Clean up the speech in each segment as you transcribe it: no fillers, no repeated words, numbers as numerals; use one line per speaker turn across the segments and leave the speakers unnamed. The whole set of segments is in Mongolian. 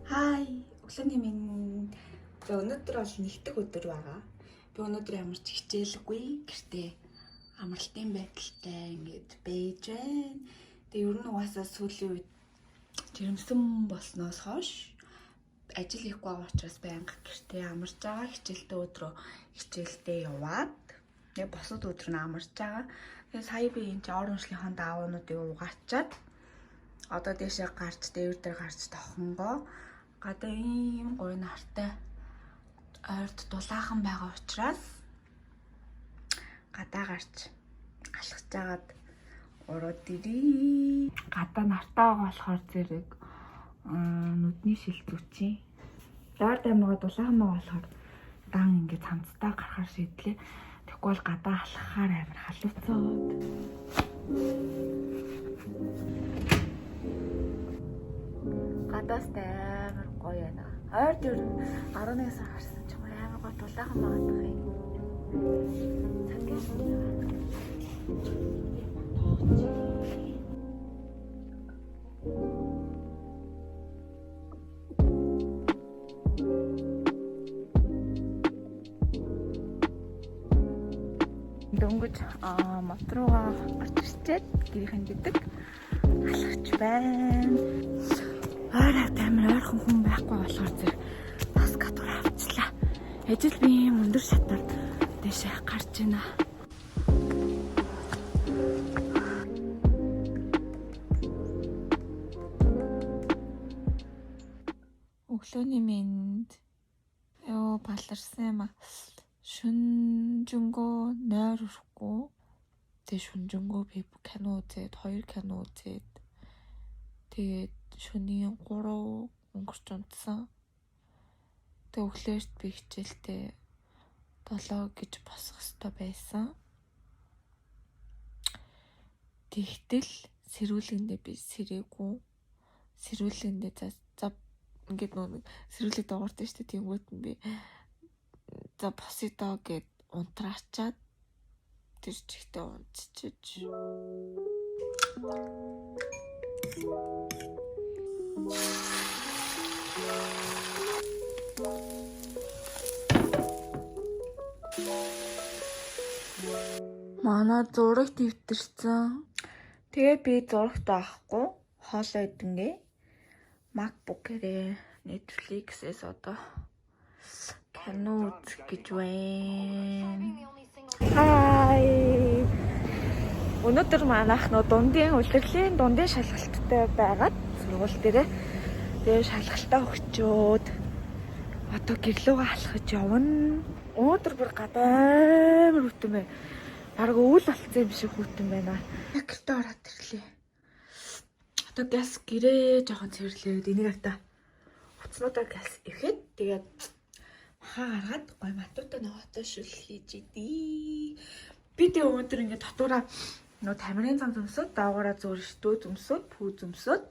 Хай, өглөөний минь. Өнөөдөр бол нэгдэг өдөр байгаа. Би өнөөдөр ямар ч хичээлгүй гэртээ амралтын байдалтай ингээд байж байна. Тэгээ ер нь угаасаа сүүлийн үед жирэмсэн болсноос хойш ажил хийхгүй байгаа учраас байнга гэртээ амарч байгаа. Хичээлтэй өдрөө хичээлдээ яваад тэгээ босод өдөр нь амарч байгаа. Тэгээ сая би энэ ор уншлынхаа даавуудыг угаачаад одоо дэшээ гарч дээвэр дээр гарч тохонгоо гадаа ийм гоё нартай ойрд дулаахан байгаа учраас гадаа гарч алхаж жагаад ороод ирээ. Гадаа нартай байгаа болохоор зэрэг нүдний шилзүүчийн ойрд амгаа дулаахан байгаа болохоор дан ингээд цамцтай гарахаар шийдлээ. Тэгэхгүй бол гадаа алхахаар амар халууцаад. Гадаас амар гоё байна. Ойрд ер нь 11 сар гарсан ч амар гоё дулаахан байгаа юм. Дөнгөж мотороо гарч ирчээд гэрийнхэн гэдэг алхаж байна. Арай амар ойрхон хүн байхгүй болохоор зэрэг бас гадуур авчлаа. Ажил би юм өндөр шатаар дэшээ гарч байна. Өглөөний минь ёо баларсан юм а. Шүнжэнгөө нойр өрөхгүй. Тэ шүнжэнгөө би кино үзээд 2 кино үзээд тэгээд шөнийн 3 өнгөрч унтсан. Тэг өглөөрт би хичээлдээ 7 гэж босох ёстой байсан. Тэгтэл сэрүүлгэндээ би сэрээгүй. Сэрүүлгэндээ за ингээд нөө сэрүүлэг доогортой штэ тиймгүүд нь би за босё доо гэд унтраачаад тэр чихтэй унтчих. Манай зураг дэвтэрсэн. Тэгээ би зурагт авахгүй хоолоо идэнгээ. MacBook-ээрээ Netflix-ээс одоо кино үзэх гэж байна. Хай. Өнөөдөр манайх нөө дундын улирлын дундын шалгалттай байгаад сургууль дээрээ тэгээ шалгалтаа өгчөөд одоо гэрлүүгээ алхаж явна. Өнөөдөр бүр гадаа амар хүтэн байна. Бараг өвөл болцсон юм шиг хүтэн байна. Яг гэртээ ороод ирлээ. Одоо газ гэрээ жоохон цэвэрлээд энийг авта. Хуцнуудаа газ ирэхэд тэгээд хаа гаргаад гой матуутай ногоотой шүл хийж идий. Би тэг өнөөдөр ингээд дотоораа нөө тамирын зам зөмсөд доогоороо зөөр штөө зөмсөд пүү зөмсөд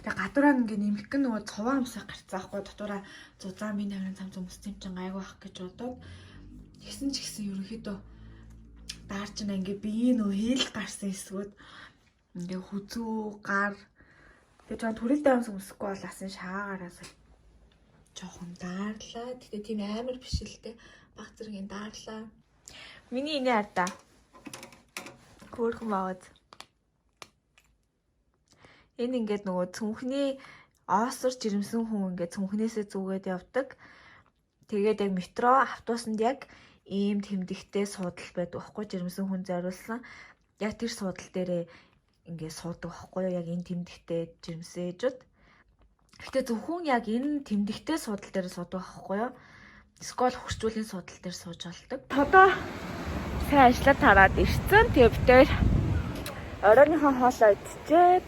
тэг гадуураа ингээд нэмэх гэн нөгөө цуваа амсаа гарцаахгүй дотоораа зузаан би тамирын зам зөмссөн юм чин гайгүй ах гэж бодоод тэгсэн ч гэсэн ерөнхийдөө даарч на ингээд би нөө хэл гарсан эсвүүд ингээд хүзүү гар тэг жоо төрөлтэй амс өмсөхгүй бол асан шаагаараас жоохон daарлаа. Тэгтээ тийм амар биш л те. Баг зэргийн daарлаа. Миний инээ ардаа. Хөөрхөн бааз. Энэ ингээд нөгөө цүнхний оосор жирэмсэн хүн ингээд цүнхнээсээ зүгээд явдаг. Тэгээд яг метро автобусанд яг ийм тэмдэгтэй суудал байдаг байхгүй жирэмсэн хүн зориулсан. Яг тэр суудал дээрээ ингээд суудаг байхгүй яг энэ тэмдэгтэй жирэмсээжүүд. Гэтэ зөвхөн яг энэ тэмдэгтэй суудал дээр суудаг байхгүй юу? Скол хурцуулын суудал дээр сууж болдог. Одоо сайн ажиллаад тараад ирсэн. Тэгээ битээр оройныхоо хоолоо идчихээд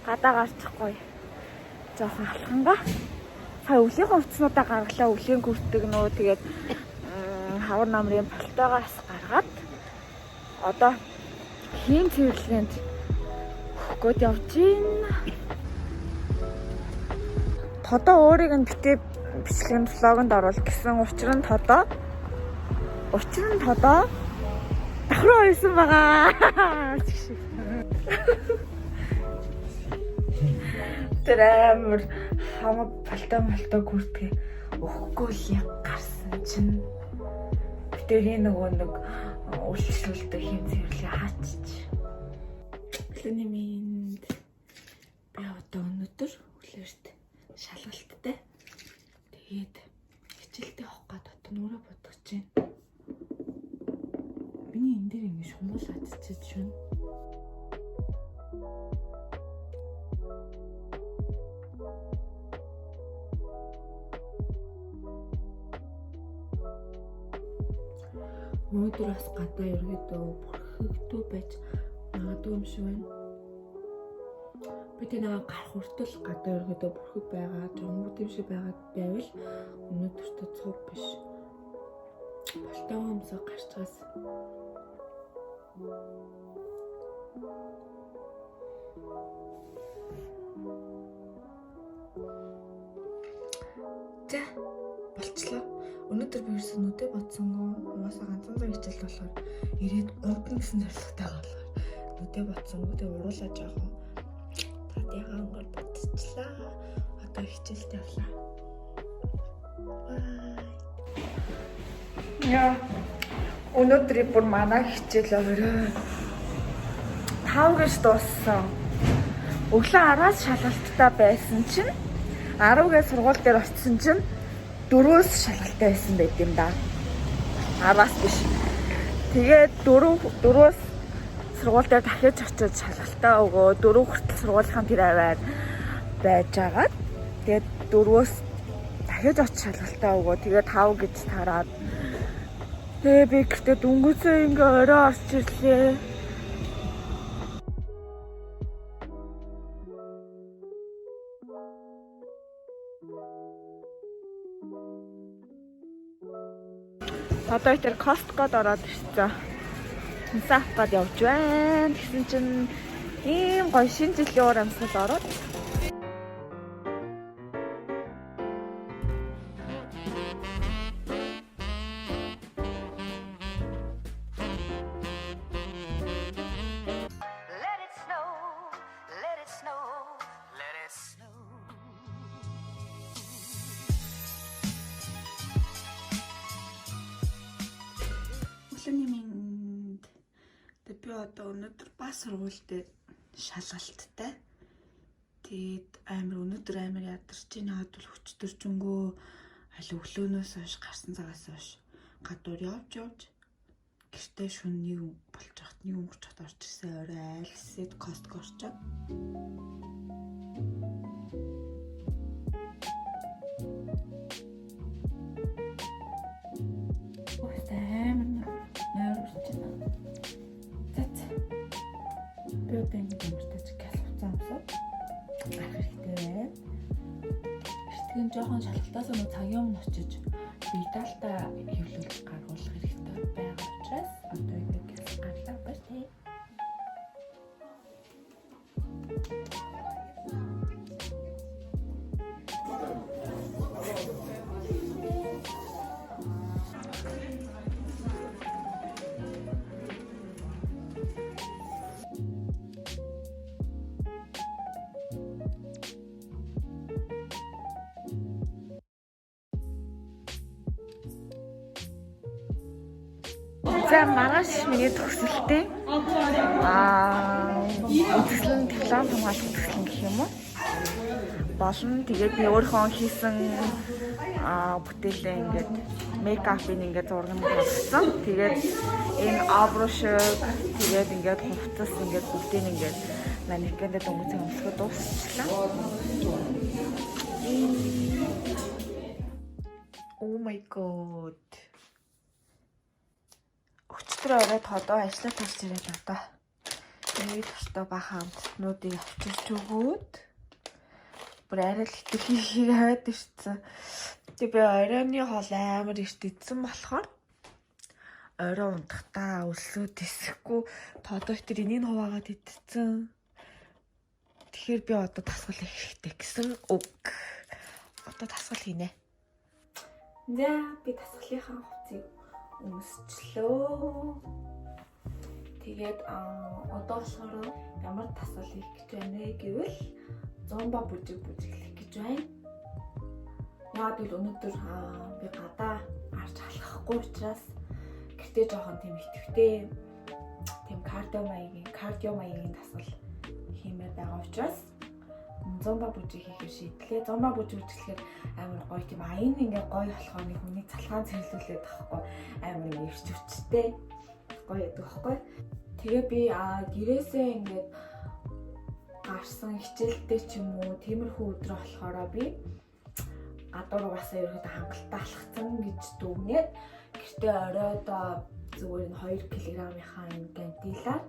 гадаа гарчихгүй. Жохон алхангаа. Сая өвлийнхөө хувцснуудаа гаргалаа. Өвлийн гүртэг нөө тэгээд хавар намрын палтойгоос гаргаад Одоо хийн цэвэрлэгэнд өгөхгүйд явж байна. Одоо өөрийг нь битээ бичлэгэнд влогонд оруулах гэсэн учир нь одоо давхраа байсан байгаа. Тэр амар хамаг палтаа гүртгээ өгөхгүй л яг гарсан чинь битээ нөгөө нэг үйлчлүүлдэг хэм цэвэрлэгээ хаачиж. Эхлэний минь би одоо өнөөдөр хүлээрт шалгалттай. Тэгээд хичээлдээ авах гадаад нүрэ бодгож байна. Миний энэ дээр ингэ шумуулаад чиж шүн. Өнөөдөр бас гадаа ерөөдөө бүрхэгдүү байж магадгүй юм шиг байна. Бид нэг гарах хүртэл гадаа ерөөдөө бүрхэг байгаа, жомгод юм шиг байгаад байвал өнөөдөртөө цуг биш. Болтойгоо өмсөг гарчгаас. За болчлоо. Өнөөдөр би ерөөсөө нүдэ бодсонгүй. Угаасаа ганцхан цаг хичээл болохоор ирээд унтна гэсэн зорилготой болохоор нүдэ бодсонгүй. Тэгээ уруулаад жаахан. Тадяга өнгөр бодчихлаа. Одоо хичээлд явлаа. Яа. Өнөөдөр бүр манай хичээл өрөө 5 гэж дууссан. Өглөө 10-аас шалгалттай байсан чинь 10-гээ сургууль дээр очисон чинь 4-өөс шалгалттай байсан байт юм да. 10-аас биш. Тэгээд 4-өөс сургууль дээр дахиж очиж шалгалтаа өгөө. 4 хүртэл сургуулийн тэр аваад байж агаад тэгээд 4-өөс дахиж очиж шалгалтаа өгөө. Тэгээд 5 гэж тараад тэгээ би гэхдээ дүнгүцээ ингээ орой орч ирлээ. Одоо тэр Costco-д ороод ирсэн. Сафад явж байна. Тэгсэн чинь ийм гоё шинэ жилийн уур амьсгал ороод. Би одоо өнөөдөр бас сургууль дээр шалгалттай. Тэгээд өнөөдөр амар ядарч байна. Хадвал хүчтөржөнгөө аль өглөөнөөс хойш гарсан цагаас хойш гадуур явж гэртээ шүн нэг болж хат нэг өнгөрч хат орж ирсэн. Орой айлсэд Costco орчоо. Би одоо ингэ гэмэртэй гал хуцаа амсаад гарах хэрэгтэй байна. Эртхэн жоохон шалгалтаас өмнө цагийн өмнө очиж видеалтаа хэвлүүлэх гаргуулах хэрэгтэй байгаа учраас одоо ингэ гал гарлаа байна тий. За маргааш миний төгсөлтэй төгсөл диплом хамгаалах төгсөл гэх юм уу? Болно. Тэгээд би өөрөө хийсэн бүтээлээ ингээд мейкапын ингээд зураг тавьсан. Тэгээд энэ аброшог тэгээд ингээд хувцас ингээд бүгдийг ингээд манекенд дөнгөж өмсгөө дуусчлаа. Oh my god. Өчтөр оройд ходоо ажиллаж тарч ирээд одоо энэ тустай бахан амтнуудыг авчирч өгөөд бүр арай л итгэхийг хаваад ирсэн. Тэгээ би оройны хоол амар эрт идсэн болохоор орой унтахтаа өлсөд тэсэхгүй тоодоо тэр энийг хуваагаад идсэн. Тэгэхээр би одоо тасгал хийх хэрэгтэй гэсэн үг. Одоо тасгал хийнэ. За би тасгалынхаа хувцсыг өмсчлөө. Тэгээд одоо болохоор ямар тасгал хийх гэж байна гэвэл зомба бүжиглэх гэж байна. Яагаад гэвэл өнөөдөр би гадаа гарч халахгүй учраас гэртээ жоохон тийм итгэвтэй тийм кардио маягийн тасгал хиймээр байгаа учраас зомба бүжиг хийхээр шийдлээ. Зомба бүжиг үзэхлээр амар гоё тийм аян ингээ гоё болохоор нэг хүний цалгаан цэвэрлүүлээд тахгүй амар ингээ ирч хүчтэй гоё яадаг байхгүй. Тэгээ би гэрээсээ ингээд гарсан хичээлдээ ч юм уу тиймэрхүү өдрөө болохоор би гадууругаасаа ерөөдөө хангалттай алхацсан гэж дүгнээд гэртээ оройдоо зүгээр нь 2 кг-ийнхаа энэ гантилаар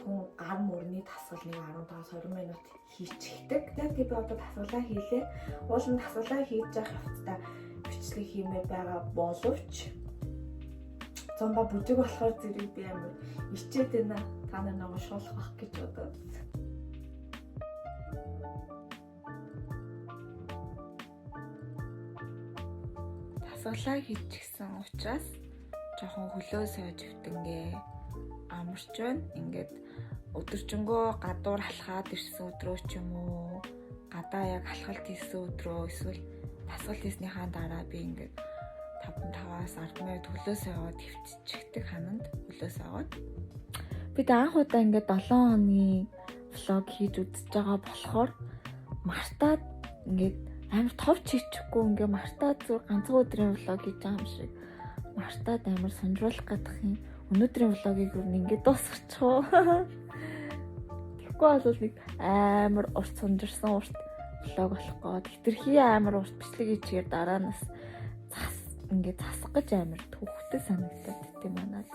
зөвхөн гар мөрний тасгал нэг 15-20 минут хийчихдэг. Тэгээд би одоо тасгалаа хийлээ. Уулын тасгалаа хийж явах явцдаа бичлэг хиймээр байгаа боловч зомба бүжиг болохоор зэрэг би амар ичээд байна. Та нар нэг шуулах бах гэж бодоод. Тасгалаа хийчихсэн учраас жоохон хөлөө сойж өвтөнгээ амарч байна. Ингээд өдөржингөө гадуур алхаад ирсэн өдрөө ч юм уу гадаа яг алхалт хийсэн өдрөө эсвэл тасгал хийснийхаа дараа би ингээд 5-10-аас 10 минут хөлөө сойгоод хөвччихдэг хананд хөлөө сойгоод. Бид анх удаа ингээд 7 хоногийн влог хийж үзэж байгаа болохоор мартаад ингээд амар товч хийчихгүй ингээ мартаад зүр ганцхан өдрийн влог хийж байгаа юм шиг мартаад амар сонирхолтой гадах юм. Өнөөдрийн влогийг юу нэг дуусгачих уу. Тэгэхгүй бол нэг амар урт сонжирсан урт влог болохгүй. Хитрхи амар урт бичлэг хийчихээр дараанаас ингээ засах гэж амар төвхтэй санагдаад тийм манад.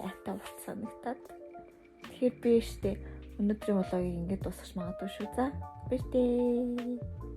Айта урт санагдаад. Тэгэхээр би штэ өнөөдрийн влогийг ингээ дуусгах магадгүй шүү. За. Бэртээ.